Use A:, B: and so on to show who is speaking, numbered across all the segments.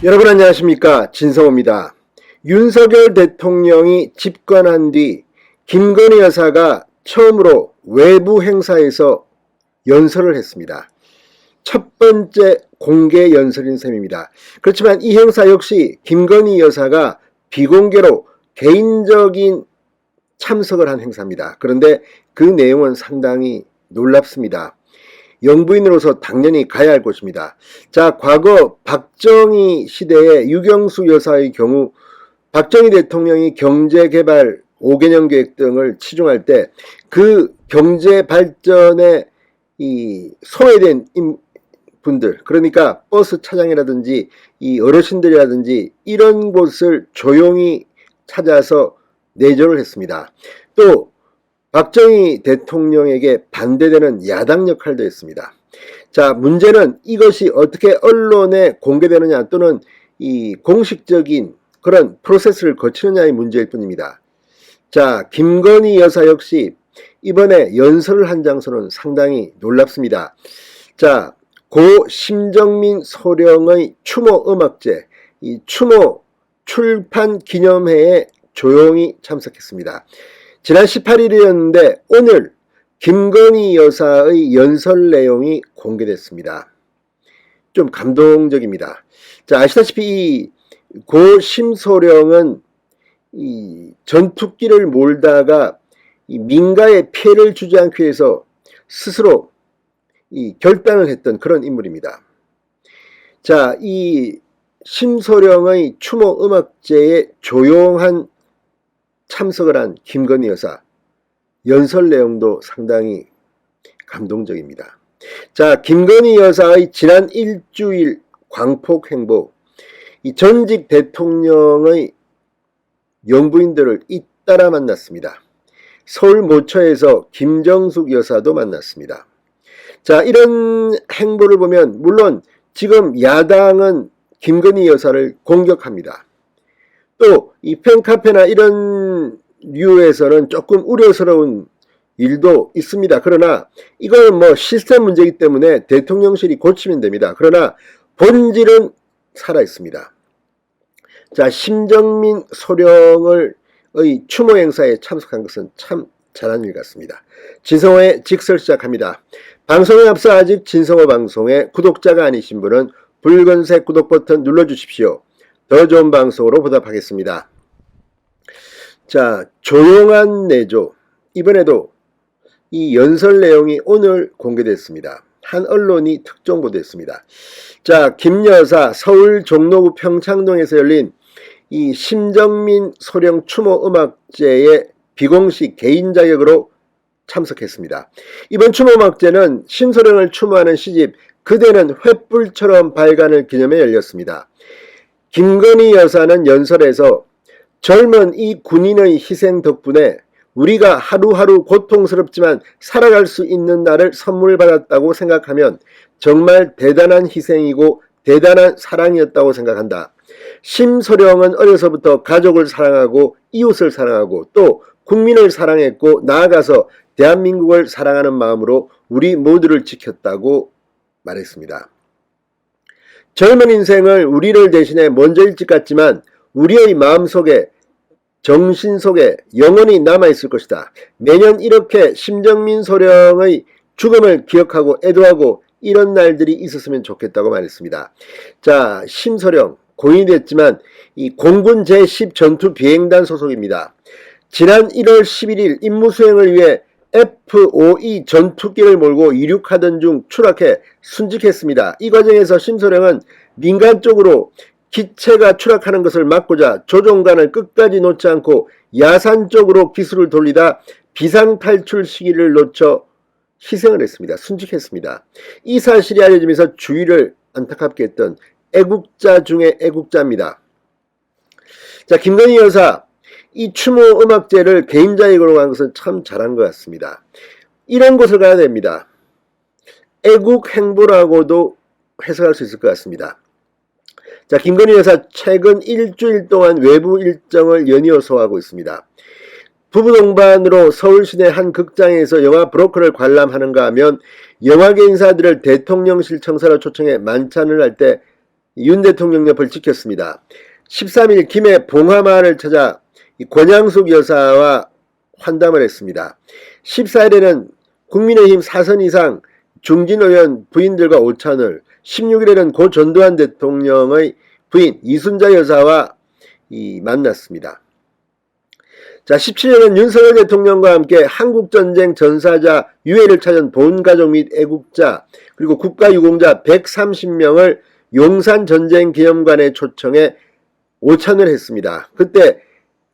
A: 여러분 안녕하십니까, 진성호입니다. 윤석열 대통령이 집권한 뒤 김건희 여사가 처음으로 외부 행사에서 연설을 했습니다. 첫 번째 공개 연설인 셈입니다. 그렇지만 이 행사 역시 김건희 여사가 비공개로 개인적인 참석을 한 행사입니다. 그런데 그 내용은 상당히 놀랍습니다. 영부인으로서 당연히 가야 할 곳입니다. 자, 과거 박정희 시대의 유경수 여사의 경우 박정희 대통령이 경제개발 5개년 계획 등을 치중할 때 그 경제 발전에 소외된 분들, 그러니까 버스 차량이라든지 이 어르신들이라든지 이런 곳을 조용히 찾아서 내조를 했습니다. 또 박정희 대통령에게 반대되는 야당 역할도 했습니다. 자, 문제는 이것이 어떻게 언론에 공개되느냐 또는 이 공식적인 그런 프로세스를 거치느냐의 문제일 뿐입니다. 자, 김건희 여사 역시 이번에 연설을 한 장소는 상당히 놀랍습니다. 자, 고 심정민 소령의 추모 음악제, 이 추모 출판 기념회에 조용히 참석했습니다. 지난 18일이었는데 오늘 김건희 여사의 연설 내용이 공개됐습니다. 좀 감동적입니다. 자, 아시다시피 이 고 심소령은 이 전투기를 몰다가 이 민가에 피해를 주지 않기 위해서 스스로 이 결단을 했던 그런 인물입니다. 자, 이 심소령의 추모 음악제에 조용한 참석을 한 김건희 여사 연설 내용도 상당히 감동적입니다. 자, 김건희 여사의 지난 일주일 광폭 행보, 이 전직 대통령의 영부인들을 잇따라 만났습니다. 서울 모처에서 김정숙 여사도 만났습니다. 자, 이런 행보를 보면 물론 지금 야당은 김건희 여사를 공격합니다. 또 이 팬카페나 이런 류에서는 조금 우려스러운 일도 있습니다. 그러나 이건 뭐 시스템 문제이기 때문에 대통령실이 고치면 됩니다. 그러나 본질은 살아 있습니다. 자, 심정민 소령의 추모 행사에 참석한 것은 참 잘한 일 같습니다. 진성호의 직설 시작합니다. 방송에 앞서 아직 진성호 방송에 구독자가 아니신 분은 붉은색 구독 버튼 눌러주십시오. 더 좋은 방송으로 보답하겠습니다. 자, 조용한 내조. 이번에도 이 연설 내용이 오늘 공개됐습니다. 한 언론이 특종 보도했습니다. 자, 김 여사 서울 종로구 평창동에서 열린 이 심정민 소령 추모 음악제의 비공식 개인 자격으로 참석했습니다. 이번 추모 음악제는 심소령을 추모하는 시집 그대는 횃불처럼 발간을 기념해 열렸습니다. 김건희 여사는 연설에서 젊은 이 군인의 희생 덕분에 우리가 하루하루 고통스럽지만 살아갈 수 있는 날을 선물 받았다고 생각하면 정말 대단한 희생이고 대단한 사랑이었다고 생각한다. 심소령은 어려서부터 가족을 사랑하고 이웃을 사랑하고 또 국민을 사랑했고 나아가서 대한민국을 사랑하는 마음으로 우리 모두를 지켰다고 말했습니다. 젊은 인생을 우리를 대신해 먼저 일찍 갔지만 우리의 마음속에 정신 속에 영원히 남아있을 것이다. 매년 이렇게 심정민 소령의 죽음을 기억하고 애도하고 이런 날들이 있었으면 좋겠다고 말했습니다. 자, 심소령 고인이 됐지만 이 공군 제10 전투 비행단 소속입니다. 지난 1월 11일 임무 수행을 위해 F-52 전투기를 몰고 이륙하던 중 추락해 순직했습니다. 이 과정에서 심소령은 민간 쪽으로 기체가 추락하는 것을 막고자 조종관을 끝까지 놓지 않고 야산 쪽으로 기술을 돌리다 비상탈출 시기를 놓쳐 희생을 했습니다. 순직했습니다. 이 사실이 알려지면서 주위를 안타깝게 했던 애국자 중에 애국자입니다. 자, 김건희 여사 이 추모 음악제를 개인 자격으로 간 것은 참 잘한 것 같습니다. 이런 곳을 가야 됩니다. 애국 행보라고도 해석할 수 있을 것 같습니다. 자, 김건희 여사 최근 일주일 동안 외부 일정을 연이어 소화하고 있습니다. 부부 동반으로 서울 시내 한 극장에서 영화 브로커를 관람하는가 하면 영화계 인사들을 대통령실 청사로 초청해 만찬을 할 때 윤 대통령 옆을 지켰습니다. 13일 김해 봉하마을을 찾아 권양숙 여사와 환담을 했습니다. 14일에는 국민의힘 4선 이상 중진 의원 부인들과 오찬을, 16일에는 고 전두환 대통령의 부인 이순자 여사와 만났습니다. 자, 17일은 윤석열 대통령과 함께 한국전쟁 전사자 유해를 찾은 본가족 및 애국자 그리고 국가유공자 130명을 용산전쟁기념관에 초청해 오찬을 했습니다. 그때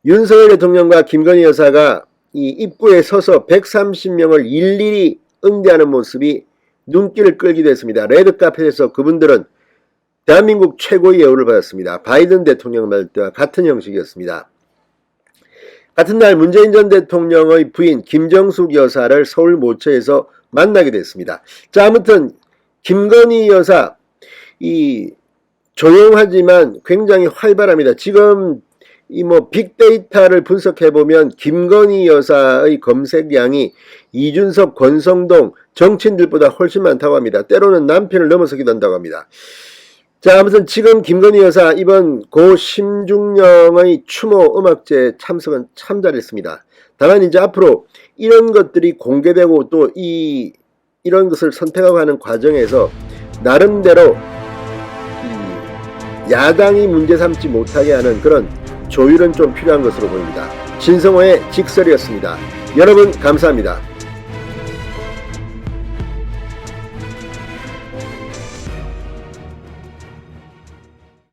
A: 윤석열 대통령과 김건희 여사가 이 입구에 서서 130명을 일일이 응대하는 모습이 눈길을 끌기도 했습니다. 레드카펫에서 그분들은 대한민국 최고의 예우를 받았습니다. 바이든 대통령 말 때와 같은 형식이었습니다. 같은 날 문재인 전 대통령의 부인 김정숙 여사를 서울 모처에서 만나게 됐습니다. 자, 아무튼 김건희 여사 조용하지만 굉장히 활발합니다. 지금 빅데이터를 분석해 보면 김건희 여사의 검색량이 이준석, 권성동 정치인들보다 훨씬 많다고 합니다. 때로는 남편을 넘어서기도 한다고 합니다. 자, 아무튼 지금 김건희 여사 이번 고 심중령의 추모 음악제 참석은 참 잘했습니다. 다만 이제 앞으로 이런 것들이 공개되고 또 이런 것을 선택하고 하는 과정에서 나름대로 야당이 문제 삼지 못하게 하는 그런 조율은 좀 필요한 것으로 보입니다. 진성호의 직설이었습니다. 여러분 감사합니다.